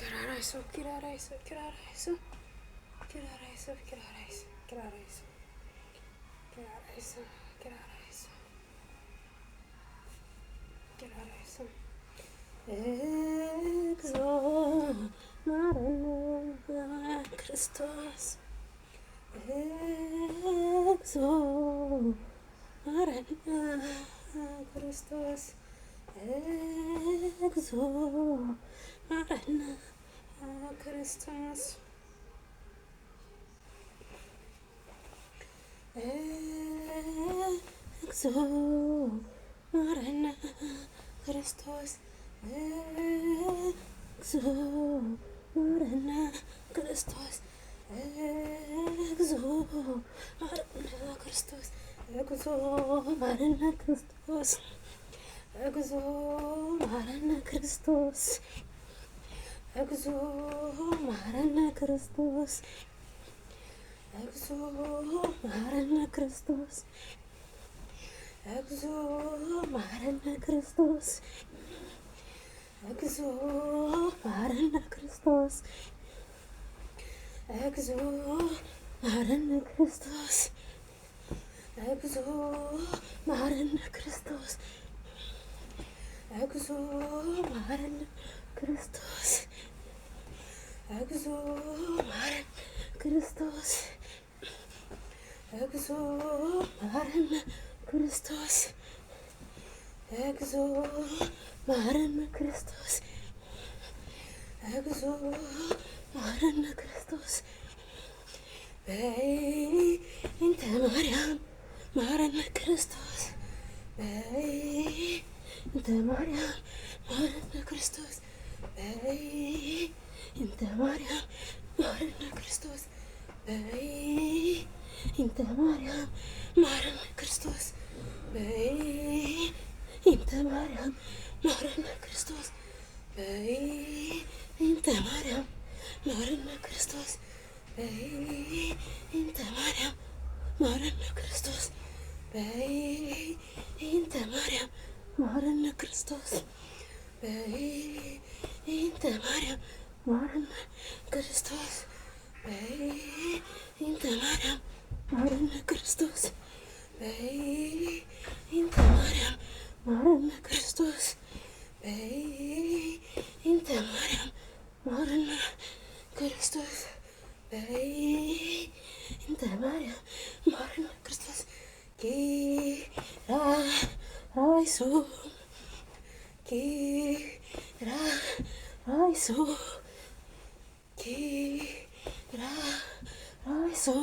Kiraraiso, kiraraiso, kiraraiso, kiraraiso, kiraraiso, kiraraiso, kiraraiso, kiraraiso, kiraraiso. Exo Marana Christos. Exo Marana Christos. Exo Marana Christos. Exo Marana Christos. Exo Marana Christos. Exo Marana Christos. Exo Marana Christos. Exo Marana Christos. Exo Marana Christos. Exo Marana Christos. Exo Marana Christos. Exo Marana Christos. Exo Marana Christos. Exo Marana Christos. Exo Marana Christos. Exo Marana Christos. Exo Marana Christos. Exo Marana Christos. Exo Marana Christos. Inte Mariam Marana Christos. Inte Mariam Marana Christos. Inte Mariam Marana Christos. Inte Mariam Marana Christos. Inte Mariam Marana Christos. Inte Mariam Marana Christos. Inte Mariam Marana Christos. Inte Mariam Marana Christos. Inte Mariam Marana Christos. Inte Mariam Marana Christos. Inte Mariam Marana Christos. Inte Mariam Marana Christos. Inte Mariam Marana Christos. Kiraraiso, kiraraiso, kiraraiso,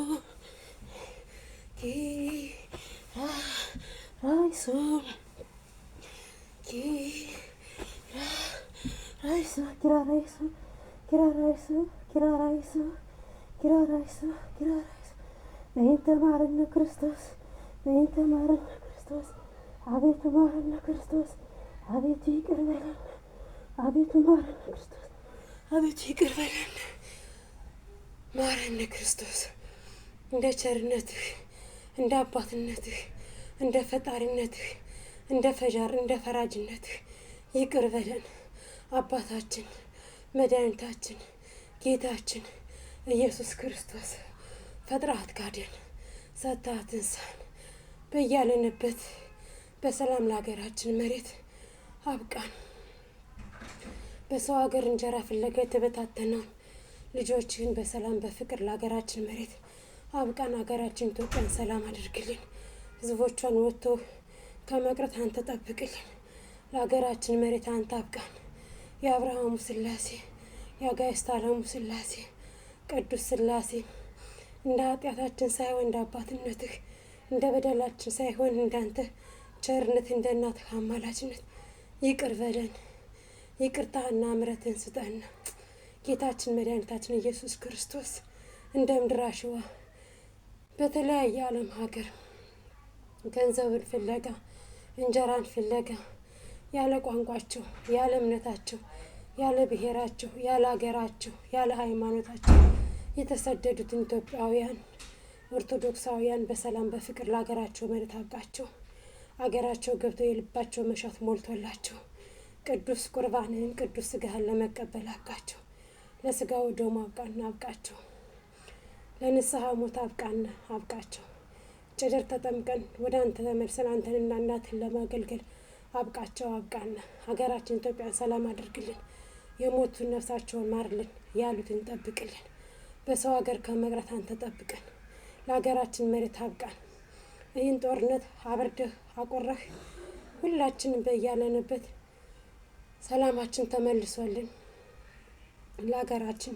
kiraraiso, kiraraiso, kiraraiso, kiraraiso, kiraraiso, kiraraiso, kiraraiso. Inte Marana Christos. Inte Marana Christos. Abetu Marana Christos. Abetu ይቅር በለን። አቤቱ ማረን ክርስቶስ። አቤቱ ይቅር በለን። ማረን ክርስቶስ። እንደ ቸርነትህ፣ እንደ አባትነትህ፣ እንደ ፈጣሪነትህ፣ እንደ ፈራጅነትህ ይቅር በለን። አባታችን፣ መድኃኒታችን፣ ጌታችን ኢየሱስ ክርስቶስ ፈጥረሃት ካደን፣ ሰጥተሃት እንሳን። በያለንበት በሰላም ለሀገራችን መሬት አብቃን። በሰው ሀገር እንጀራ ፍለጋ የተበታተነውን ልጆችህን በሰላም በፍቅር ለሀገራችን መሬት አብቃን። ሀገራችን ኢትዮጵያን ሰላም አድርግልን። ህዝቦቿን ወጥቶ ከመቅረት አንተ ጠብቅልን። ለሀገራችን መሬት አንተ አብቃን። የአብርሃሙ ስላሴ፣ የአጋዕዝተ ዓለሙ ስላሴ፣ ቅዱስ ስላሴ እንደ ኃጢአታችን ሳይሆን እንደ አባትነትህ፣ እንደ በደላችን ሳይሆን እንዳንተ ቸርነት፣ እንደ እናትህ አማላጅነት ይቅር በለን። ይቅርታና ምሕረትን ስጠን። ጌታችን መድኃኒታችን ኢየሱስ ክርስቶስ እንደ ምድር አሸዋ በተለያየ ዓለም ሀገር ገንዘብን ፍለጋ እንጀራን ፍለጋ ያለ ቋንቋቸው፣ ያለ እምነታቸው፣ ያለ ብሔራቸው፣ ያለ ሀገራቸው፣ ያለ ሃይማኖታቸው የተሰደዱትን ኢትዮጵያውያን ኦርቶዶክሳውያን በሰላም በፍቅር ለሀገራቸው መሬት አብቃቸው። አገራቸው ገብተው የልባቸው መሻት ሞልቶላቸው ቅዱስ ቁርባንህን ቅዱስ ስጋህን ለመቀበል አብቃቸው። ለስጋው ደሙ አብቃቸው። ለንስሐ ሞት አብቃቸው። ጨደር ተጠምቀን ወደ አንተ ተመልሰን አንተንና እናትን ለማገልገል አብቃን። ሀገራችን ኢትዮጵያን ሰላም አድርግልን። የሞቱን ነፍሳቸውን ማርልን፣ ያሉትን ጠብቅልን። በሰው ሀገር ከመቅረት አንተ ጠብቀን። ለሀገራችን መሬት አብቃን። ይህን ጦርነት አብርደህ አቆረህ ሁላችንም በያለንበት ሰላማችን ተመልሶልን ለሀገራችን፣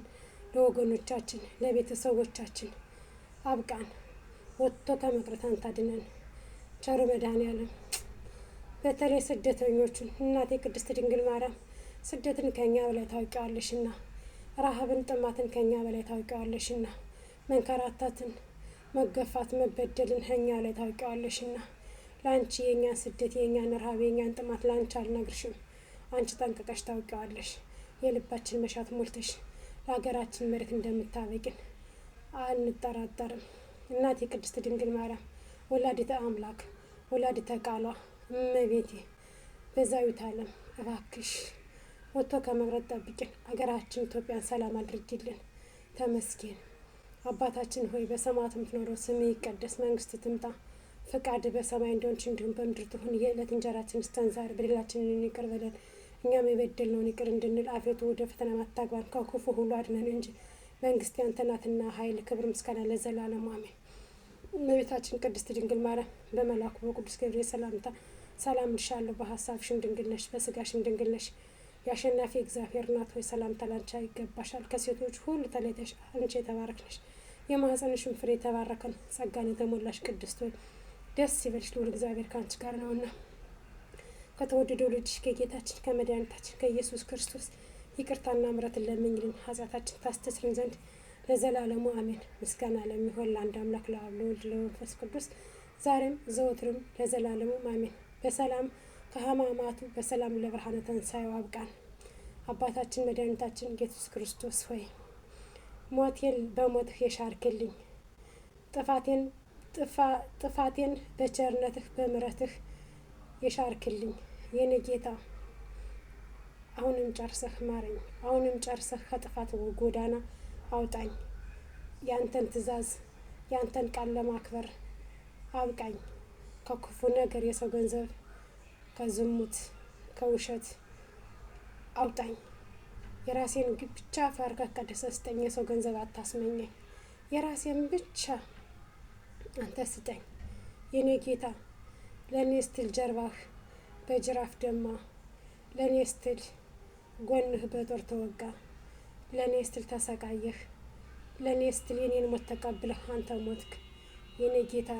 ለወገኖቻችን፣ ለቤተሰቦቻችን አብቃን። ወጥቶ ከመቅረት አንተ አድነን። ቸሩ መድኃኔዓለም በተለይ ስደተኞቹን እናቴ ቅድስት ድንግል ማርያም ስደትን ከኛ በላይ ታውቂዋለሽና፣ ረሃብን ጥማትን ከኛ በላይ ታውቂዋለሽና፣ መንከራታትን፣ መገፋት፣ መበደልን ከኛ ላይ ታውቂዋለሽና ለአንቺ የእኛን ስደት፣ የእኛን ረሃብ፣ የእኛን ጥማት ለአንቺ አልነግርሽም። አንቺ ጠንቅቀሽ ታውቂዋለሽ። የልባችን መሻት ሞልተሽ ለሀገራችን መሬት እንደምታበቂን አንጠራጠርም። እናቴ ቅድስት ድንግል ማርያም ወላዲተ አምላክ ወላዲተ ቃሏ እመቤቴ በዛዊት ዓለም እባክሽ ወጥቶ ከመቅረት ጠብቂን። ሀገራችን ኢትዮጵያን ሰላም አድርጊልን። ተመስገን። አባታችን ሆይ በሰማያት የምትኖረው ስምህ ይቀደስ፣ መንግስትህ ትምጣ፣ ፈቃድ በሰማይ እንደሆነች እንዲሁም በምድር ትሁን። የዕለት እንጀራችንን ስጠን ዛሬ፣ በደላችንን ይቅር በለን እኛም የበደልነውን ይቅር እንድንል። አቤቱ ወደ ፈተና አታግባን ከክፉ ሁሉ አድነን እንጂ መንግስት ያንተ ናትና ኃይል፣ ክብር፣ ምስጋና ለዘላለሙ አሜን። እመቤታችን ቅድስት ድንግል ማርያም በመልአኩ በቅዱስ ገብርኤል ሰላምታ ሰላም እልሻለሁ። በሀሳብሽም ድንግል ነሽ፣ በስጋሽም ድንግል ነሽ። የአሸናፊ እግዚአብሔር እናት ሆይ ሰላምታ ላንቺ ይገባሻል። ከሴቶች ሁሉ ተለይተሽ አንቺ የተባረክሽ ነሽ፣ የማኅፀንሽም ፍሬ የተባረከ ነው። ጸጋን የተሞላሽ ቅድስት ሆይ ደስ ይበልሽ፣ ልዑል እግዚአብሔር ከአንቺ ጋር ነውና ከተወደደው ልጅሽ ከጌታችን ከመድኃኒታችን ከኢየሱስ ክርስቶስ ይቅርታና ምሕረትን ለምኝልን ኃጢአታችን ታስተስርን ዘንድ ለዘላለሙ አሜን። ምስጋና ለሚሆን ለአንድ አምላክ ለአብ ለወልድ ለመንፈስ ቅዱስ ዛሬም ዘወትርም ለዘላለሙ አሜን። በሰላም ከሕማማቱ በሰላም ለብርሃነ ትንሣኤው አብቃን። አባታችን መድኃኒታችን ኢየሱስ ክርስቶስ ሆይ ሞቴን በሞትህ የሻርክልኝ፣ ጥፋቴን በቸርነትህ በምሕረትህ የሻርክልኝ የኔ ጌታ አሁንም ጨርሰህ ማረኝ። አሁንም ጨርሰህ ከጥፋት ጎዳና አውጣኝ። ያንተን ትእዛዝ ያንተን ቃል ለማክበር አብቃኝ። ከክፉ ነገር የሰው ገንዘብ ከዝሙት ከውሸት አውጣኝ። የራሴን ብቻ ፈርከህ ቀድሰህ ስጠኝ። የሰው ገንዘብ አታስመኘኝ። የራሴን ብቻ አንተ ስጠኝ የኔ ጌታ። ለእኔ ስትል ጀርባህ በጅራፍ ደማ፣ ለእኔ ስትል ጎንህ በጦር ተወጋ፣ ለእኔ ስትል ተሰቃየህ፣ ለእኔ ስትል የኔን ሞት ተቀብለህ አንተ ሞትክ። የኔ ጌታ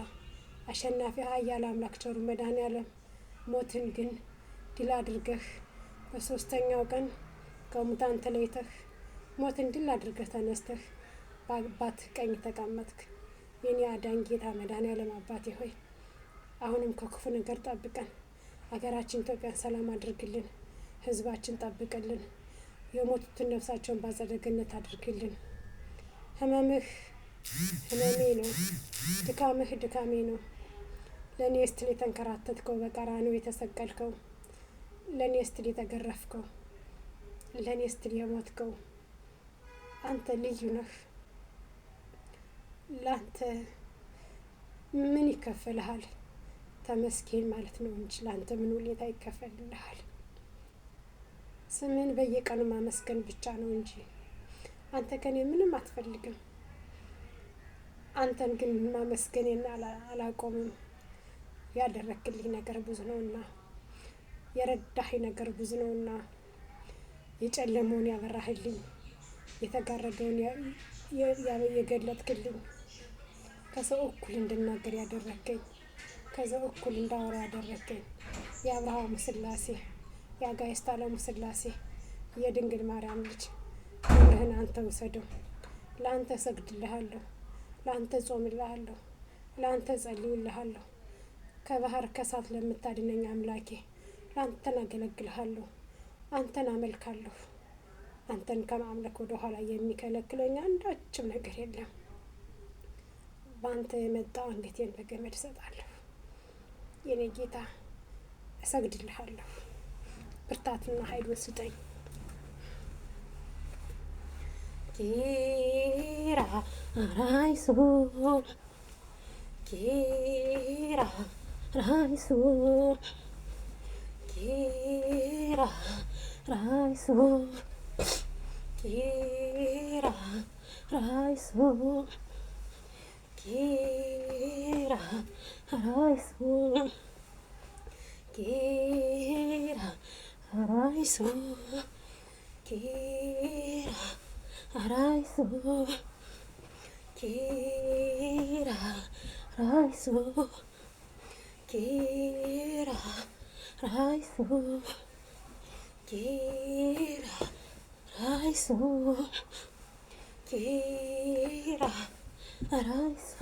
አሸናፊ ኃያል አምላክ ቸሩ መድኃኔዓለም ሞትን ግን ድል አድርገህ በሶስተኛው ቀን ከሙታን ተለይተህ ሞትን ድል አድርገህ ተነስተህ በአባትህ ቀኝ ተቀመጥክ። የኔ አዳኝ ጌታ መድኃኔዓለም አባቴ ሆይ አሁንም ከክፉ ነገር ጠብቀን። ሀገራችን ኢትዮጵያን ሰላም አድርግልን። ሕዝባችን ጠብቅልን። የሞቱትን ነፍሳቸውን በአጸደ ገነት አድርግልን። ህመምህ ህመሜ ነው፣ ድካምህ ድካሜ ነው። ለእኔ ስትል የተንከራተትከው በቀራንዮ የተሰቀልከው፣ ለእኔ ስትል የተገረፍከው፣ ለእኔ ስትል የሞትከው አንተ ልዩ ነህ። ለአንተ ምን ይከፈልሃል? ተመስገን ማለት ነው እንጂ ለአንተ ምን ውለታ ይከፈልልሃል? ስምን በየቀኑ ማመስገን ብቻ ነው እንጂ አንተ ከኔ ምንም አትፈልግም። አንተን ግን ማመስገኔን አላቆምም። ያደረክልኝ ነገር ብዙ ነውና፣ የረዳኸኝ ነገር ብዙ ነውና፣ የጨለመውን ያበራህልኝ፣ የተጋረደውን የገለጥክልኝ፣ ከሰው እኩል እንድናገር ያደረከኝ፣ ከሰው እኩል እንዳወራ ያደረከኝ የአብርሃሙ ሥላሴ የአጋዕዝተ ዓለሙ ሥላሴ የድንግል ማርያም ልጅ ክብርህን አንተ ውሰደው። ለአንተ ሰግድልሃለሁ፣ ለአንተ ጾምልሃለሁ፣ ለአንተ ጸልይልሃለሁ። ከባህር ከእሳት ለምታድነኝ አምላኬ ለአንተን አገለግልሃለሁ፣ አንተን አመልካለሁ። አንተን ከማምለክ ወደ ኋላ የሚከለክለኝ አንዳችም ነገር የለም። በአንተ የመጣ አንገቴን በገመድ እሰጣለሁ። የኔ ጌታ እሰግድልሃለሁ። ብርታትና ኃይሉን ስጠኝ። ጌራ ራይሶ ጌራ ራይሶ ጌራ ራይሶ ጌራ ራይሶ ጌራ ራይሶ ጌራ ራይሶ ጌራ ራይሶ ጌራ ራይሶ ጌራ ራይሶ ጌራ ራይሶ ጌራ ራይሶ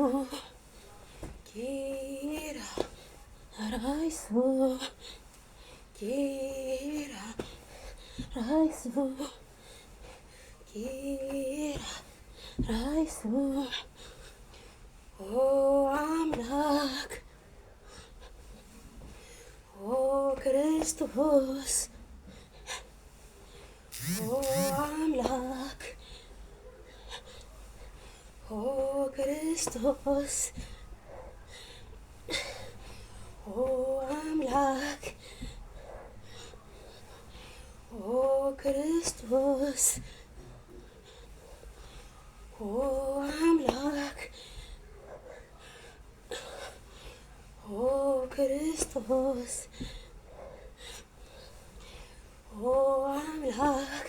ጌራ ራይሶ ጌራ ራይሶ ጌራ ራይሶ ኦ አምላክ ኦ ክርስቶስ ኦ አምላክ ኦ ክርስቶስ ኦ አምላክ ኦ ክርስቶስ ኦ አምላክ ኦ ክርስቶስ ኦ አምላክ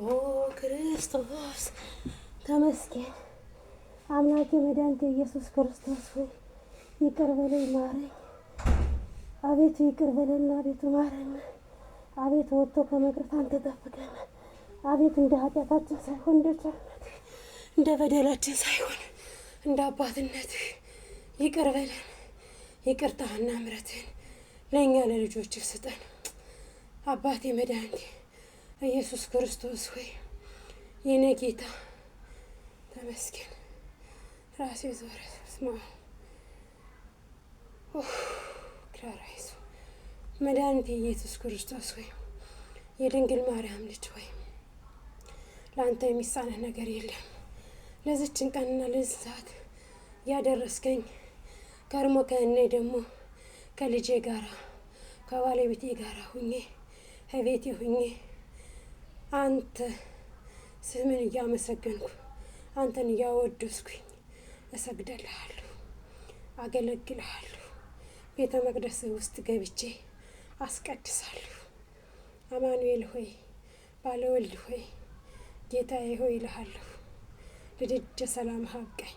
ኦ ክርስቶስ ተመስገን። አምላኬ መድኃኒቴ ኢየሱስ ክርስቶስ ሆይ ይቅር በለኝ ማረኝ። አቤቱ ይቅር በለን፣ አቤቱ ማረን። አቤቱ ወጥቶ ከመቅረት አንተ ጠብቀን። አቤቱ እንደ ኃጢአታችን ሳይሆን እንደ ቸርነትህ፣ እንደ በደላችን ሳይሆን እንደ አባትነትህ ይቅር በለን። ይቅርታህና ምሕረትህን ለእኛ ለልጆችህ ስጠን። አባቴ መድኃኒቴ ኢየሱስ ክርስቶስ ሆይ የኔ ጌታ ተመስገን። ራሴ ዞረ ስማ ክራራይሱ መድኃኒቴ ኢየሱስ ክርስቶስ ሆይ የድንግል ማርያም ልጅ ሆይ ለአንተ የሚሳነህ ነገር የለም። ለዚችን ቀንና ለዚህ ሰዓት ያደረስከኝ ከርሞ ከእኔ ደግሞ ከልጄ ጋራ ከባለቤቴ ጋራ ሁኜ ከቤቴ ሁኜ አንተ ስምን እያመሰገንኩ አንተን እያወደስኩኝ እሰግድልሃለሁ፣ አገለግልሃለሁ። ቤተ መቅደስ ውስጥ ገብቼ አስቀድሳለሁ። አማኑኤል ሆይ ባለወልድ ሆይ ጌታዬ ሆይ እልሃለሁ። ለደጀ ሰላም አብቃኝ፣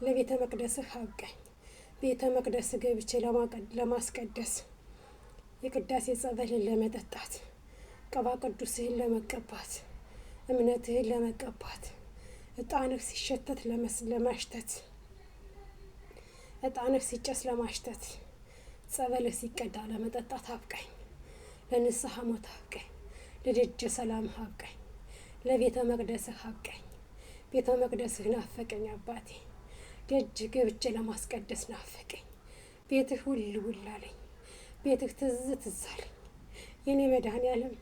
ለቤተ መቅደስህ አብቃኝ። ቤተ መቅደስ ገብቼ ለማስቀደስ የቅዳሴ ጸበልን ለመጠጣት ቅባ ቅዱስህን ለመቀባት እምነትህን ለመቀባት ዕጣንህ ሲሸተት ለማሽተት ዕጣንህ ሲጨስ ለማሽተት ጸበልህ ሲቀዳ ለመጠጣት አብቃኝ። ለንስሐ ሞት አብቃኝ፣ ለደጀ ሰላም አብቃኝ፣ ለቤተ መቅደስህ አብቃኝ። ቤተ መቅደስህ ናፈቀኝ አባቴ፣ ደጅ ገብቼ ለማስቀደስ ናፈቀኝ። ቤትህ ውል ውል አለኝ፣ ቤትህ ትዝ ትዝ አለኝ። የኔ መድኃኔዓለም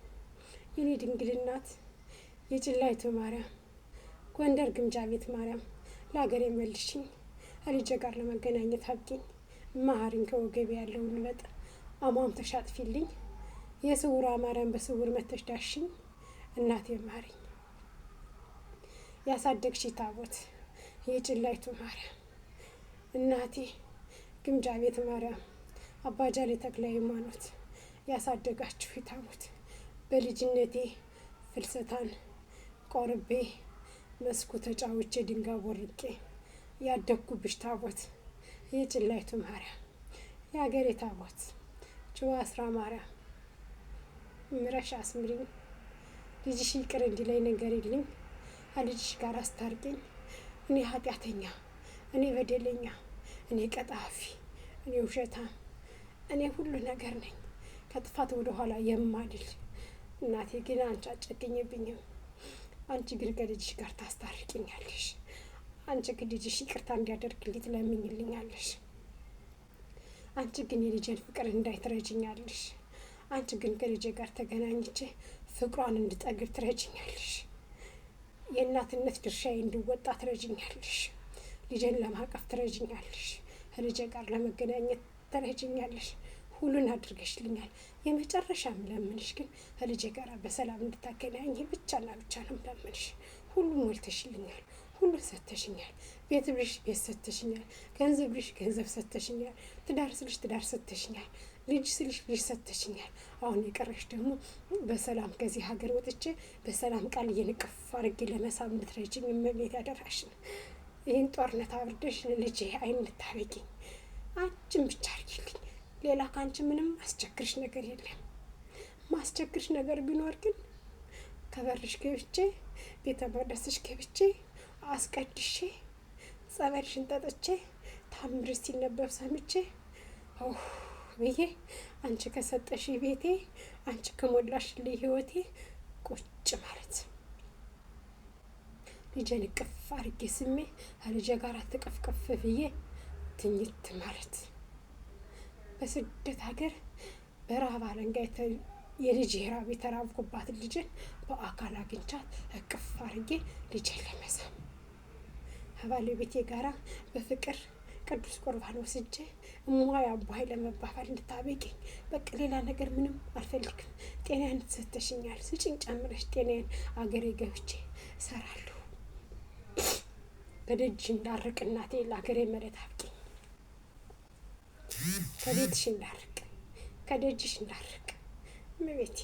የኔ ድንግል እናት የጭላይቱ ማርያም ጎንደር ግምጃ ቤት ማርያም ለሀገር የመልሽኝ፣ ከልጄ ጋር ለመገናኘት አብቂኝ። ማሪኝ ከወገቤ ያለውን ልበጥ አሟም ተሻጥፊልኝ። የስውሯ ማርያም በስውር መተሽ ዳሽኝ። እናቴ ማሪኝ። ያሳደግሽ ታቦት የጭላይቱ ማርያም እናቴ ግምጃ ቤት ማርያም አባጃሌ ተክለ ሃይማኖት ያሳደጋችሁ ታቦት በልጅነቴ ፍልሰታን ቆርቤ መስኩ ተጫውቼ ድንጋይ ቦርቄ ያደግኩብሽ ታቦት የጭላይቱ ማርያም የሀገሬ ታቦት ጭዋ አስራ ማርያም ምረሽ አስምሪኝ። ልጅሽ ይቅር እንዲለኝ ንገሪልኝ፣ ከልጅሽ ጋር አስታርቂኝ። እኔ ኃጢአተኛ፣ እኔ በደለኛ፣ እኔ ቀጣፊ፣ እኔ ውሸታም፣ እኔ ሁሉ ነገር ነኝ ከጥፋት ወደ ኋላ የማልል። እናቴ ግን አንቺ አጨክኝብኝም። አንቺ ግን ከልጅሽ ጋር ታስታርቂኛለሽ። አንቺ ግን ልጅሽ ይቅርታ እንዲያደርግልኝ ትለምኝልኛለሽ። አንቺ ግን የልጄን ፍቅር እንዳይትረጅኛለሽ። አንቺ ግን ከልጄ ጋር ተገናኝቼ ፍቅሯን እንድጠግብ ትረጅኛለሽ። የእናትነት ድርሻዬ እንድወጣ ትረጅኛለሽ። ልጄን ለማቀፍ ትረጅኛለሽ። ከልጄ ጋር ለመገናኘት ትረጅኛለሽ። ሁሉን አድርገሽልኛል። የመጨረሻም ለምንሽ ግን ከልጄ ጋር በሰላም እንድታገናኝ ብቻና ብቻ ነው ለምንሽ። ሁሉን ሞልተሽልኛል። ሁሉን ሰጥተሽኛል። ቤት ብልሽ ቤት ሰጥተሽኛል። ገንዘብ ብልሽ ገንዘብ ሰጥተሽኛል። ትዳር ስልሽ ትዳር ሰጥተሽኛል። ልጅ ስልሽ ልጅ ሰጥተሽኛል። አሁን የቀረሽ ደግሞ በሰላም ከዚህ ሀገር ወጥቼ በሰላም ቃል እየንቅፍ አድርጌ ለመሳብ እንድትረጅኝ እመቤት ያደራሽን። ይህን ጦርነት አብርደሽ ልጄ አይን እንድታበቂኝ አንቺን ብቻ አድርጊልኝ። ሌላ ከአንቺ ምንም አስቸግርሽ ነገር የለም። ማስቸግርሽ ነገር ቢኖር ግን ከበርሽ ገብቼ ቤተ መቅደስሽ ገብቼ አስቀድሼ ጸበልሽን ጠጥቼ ታምርሽ ሲነበብ ሰምቼ ብዬ አንቺ ከሰጠሽ ቤቴ አንቺ ከሞላሽልኝ ህይወቴ ቁጭ ማለት ልጄን እቅፍ አድርጌ ስሜ ከልጄ ጋር ትቅፍቅፍ ብዬ ትኝት ማለት በስደት ሀገር በረሃብ አለንጋ የልጅ ራብ የተራብኩባትን ልጅን በአካል አግኝቻት እቅፍ አድርጌ ልጄን ለመሳም ከባለቤቴ ጋራ በፍቅር ቅዱስ ቁርባን ወስጄ እሟይ አባይ ለመባባል እንድታበቂኝ። በቃ ሌላ ነገር ምንም አልፈልግም። ጤናዬን ሰጥተሽኛል። ስጭኝ ጨምረሽ ጤናዬን አገሬ ገብቼ እሰራለሁ። ከደጅሽ እንዳርቅ እናቴ ለአገሬ መሬት አብቂኝ። ከቤትሽ እንዳርቅ ከደጅሽ እንዳርቅ እመቤቴ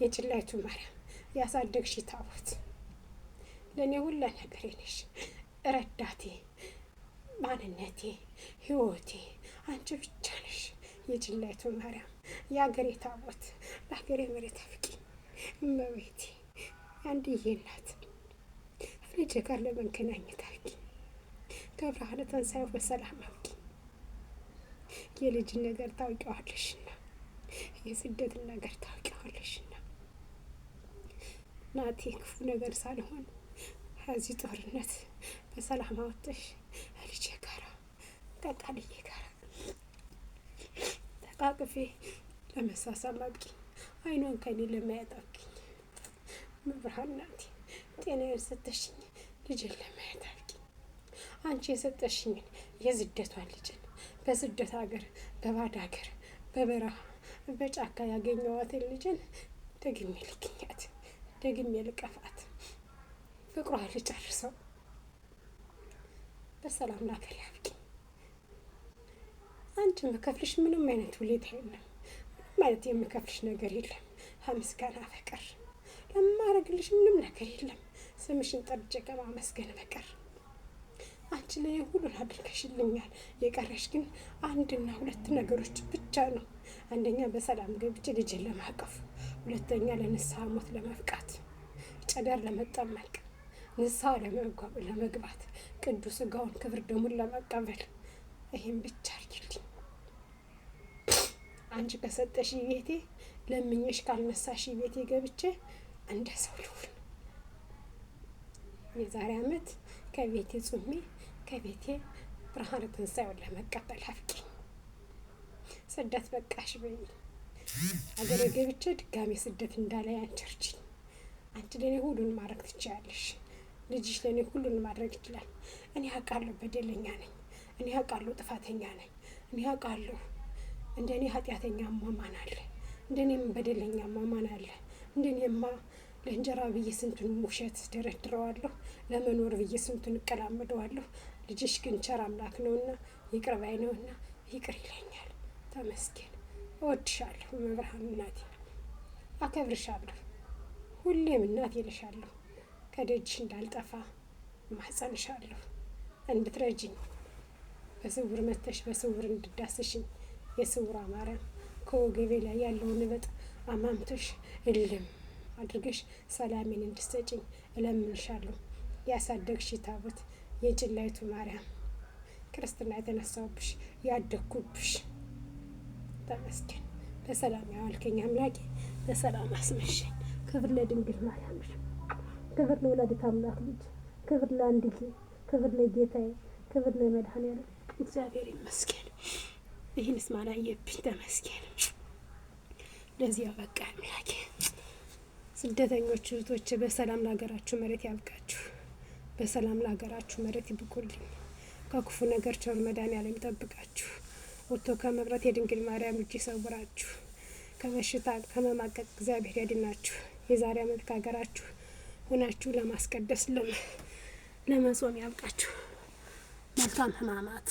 የጭላይቱ ማርያም ያሳደግሽ ታቦት ለእኔ ሁላ ነገሬ ነሽ። ረዳቴ፣ ማንነቴ፣ ህይወቴ አንቺ ብቻ ነሽ። የጭላይቱ ማርያም የአገሬ ታቦት ለአገሬ መሬት አብቂኝ እመቤቴ። አንድዬ እናት ልጄ ጋር ለመገናኘት አብቂኝ። ከብርሃነ ትንሣኤው በሰላም አብቂኝ። የልጅን ነገር ታውቂዋለሽና የስደትን ነገር ታውቂዋለሽና ናቴ ክፉ ነገር ሳልሆን ከዚህ ጦርነት በሰላም አወጥሽ ልጄ ጋራ ከቃልዬ ጋራ ተቃቅፌ ለመሳሳም አብቂኝ። አይኗን ከኔ ለማየት አብቂኝ። መብርሃን ናቴ ጤናዬን ሰጠሽኝ፣ ልጄን ለማየት አብቂኝ። አንቺ የሰጠሽኝን የስደቷን ልጅን በስደት ሀገር በባድ ሀገር በበረሃ በጫካ ያገኘዋትን ልጅን ደግሜ ልክኛት፣ ደግሜ ልቀፋት፣ ፍቅሯ ልጨርሰው። በሰላም ላገር ያብቂኝ። አንቺ መከፍልሽ ምንም አይነት ውለታ የለም። ምንም አይነት የምከፍልሽ ነገር የለም። ከምስጋና በቀር ለማረግልሽ ምንም ነገር የለም። ስምሽን ጠርቼ ከማመስገን በቀር አንቺ ላይ ሁሉን አድርገሽልኛል። የቀረሽ ግን አንድና ሁለት ነገሮች ብቻ ነው። አንደኛ በሰላም ገብቼ ልጄን ለማቀፍ፣ ሁለተኛ ለንስሐ ሞት ለመብቃት፣ ጨደር ለመጠመቅ፣ ንስሐ ለመግባት፣ ቅዱስ ሥጋውን ክብር ደሙን ለመቀበል። ይሄን ብቻ አድርጊልኝ። አንቺ ከሰጠሽ ቤቴ ለምኜሽ ካልነሳሽ ቤቴ ገብቼ እንደ ሰው ልሁን። የዛሬ ዓመት ከቤቴ ጹሜ ከቤቴ ብርሃነ ትንሣኤውን ለመቀበል አብቂኝ። ስደት በቃሽ በይ። አገሬ ገብቼ ድጋሜ ስደት እንዳላይ አንቺ እርጂኝ። አንቺ ለእኔ ሁሉን ማድረግ ትችያለሽ። ልጅሽ ለእኔ ሁሉን ማድረግ ይችላል። እኔ አውቃለሁ በደለኛ ነኝ። እኔ አውቃለሁ ጥፋተኛ ነኝ። እኔ አውቃለሁ እንደኔ ኃጢአተኛማ ማን አለ? እንደኔም በደለኛማ ማን አለ? እንደኔማ ለእንጀራ ብዬ ስንቱን ውሸት ደረድረዋለሁ። ለመኖር ብዬ ስንቱን እቀላመደዋለሁ። ልጅሽ ግን ቸር አምላክ ነውና ይቅር ባይ ነውና ይቅር ይለኛል። ተመስገን። እወድሻለሁ መብርሃን እናቴ፣ አከብርሻለሁ። ሁሌም እናቴ እልሻለሁ። ከደጅሽ እንዳልጠፋ ማጸንሻለሁ። እንድትረጂኝ በስውር መተሽ በስውር እንድዳስሽኝ የስውራ ማርያም ከወገቤ ላይ ያለውን እበጥ አማምቶሽ እልም አድርገሽ ሰላሜን እንድትሰጪኝ እለምንሻለሁ። ያሳደግሽ ታቦት የጭላይቱ ማርያም ክርስትና የተነሳውብሽ ያደግኩብሽ ተመስገን። በሰላም ያዋልከኝ አምላኬ በሰላም አስመሸኝ። ክብር ለድንግል ማርያም፣ ክብር ለወላዲተ አምላክ ልጅ፣ ክብር ለአንድዬ፣ ክብር ለጌታዬ፣ ክብር ለመድኃኔዓለም። እግዚአብሔር ይመስገን። ይህንስ ማን አየብኝ? ተመስገን። ለዚያ በቃ አምላኬ ስደተኞች እህቶች በሰላም ለሀገራችሁ መሬት ያብቃችሁ። በሰላም ለሀገራችሁ መሬት ይብቁልኝ። ከክፉ ነገር ቸሩ መድኃኔዓለም ይጠብቃችሁ። ወጥቶ ከመቅረት የድንግል ማርያም እጅ ይሰውራችሁ። ከበሽታ ከመማቀቅ እግዚአብሔር ያድናችሁ። የዛሬ ዓመት ከሀገራችሁ ሆናችሁ ለማስቀደስ ለመጾም ያብቃችሁ። መልካም ሕማማት